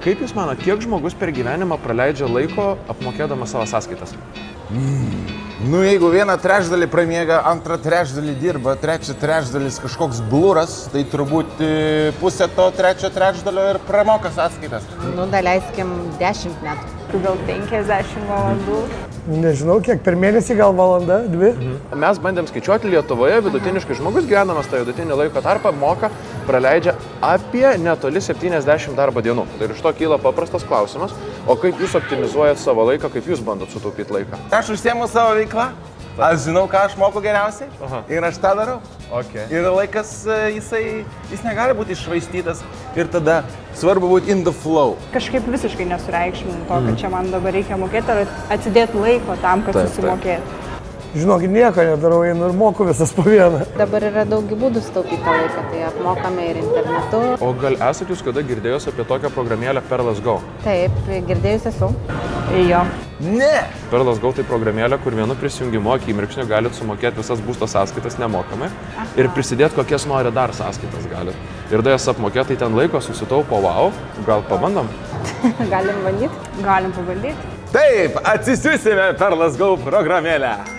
Kaip Jūs manot, kiek žmogus per gyvenimą praleidžia laiko apmokėdamas savo sąskaitas? Nu, jeigu vieną trečdalį pramiega, antrą trečdalį dirba, trečią trečdalis kažkoks blūras, tai turbūt pusę to trečio trečdalio ir pramoka sąskaitas. Nu, daleiskim 10 metų. Gal 50 valandų. Nežinau, kiek per mėnesį, gal valanda, 2. Mes bandėm skaičiuoti Lietuvoje, vidutiniškai žmogus gyvenamas tą vidutinį laiko tarpą praleidžia apie netoli 70 darbo dienų. Tai iš to kyla paprastas klausimas, o kaip Jūs optimizuojat savo laiką, kaip Jūs bandot sutaupyti laiką? Aš užsiemu savo veiklą, aš žinau, ką aš moku geriausiai ir aš tą darau. Okay. Ir laikas, jis negali būti iššvaistytas ir tada svarbu būti in the flow. Kažkaip visiškai nesureikšminu to, kad čia man dabar reikia mokėti ar atsidėti laiko tam, kad susimokėti. Žinokit, nieko nedarau, einu ir moku visas po vieną. Dabar yra daug būdų sutaupyti tą laiką, tai apmokame ir internetu. O gal esate Jūs kada girdėjus apie tokią programėlę Perlas Go? Taip, girdėjus esu. Jo. Ne! Perlas Go tai programėlė, kur vienu prisijungimo akimirksniu galite sumokėti visas būsto sąskaitas nemokamai ir prisidėti kokias nori dar sąskaitas galite. Ir da jas apmokėti, tai ten laiko susitaupo, wow, gal pabandom? Galim bandyti? Galim pabandyti. Taip, atsisiųsime Perlas Go programėlę.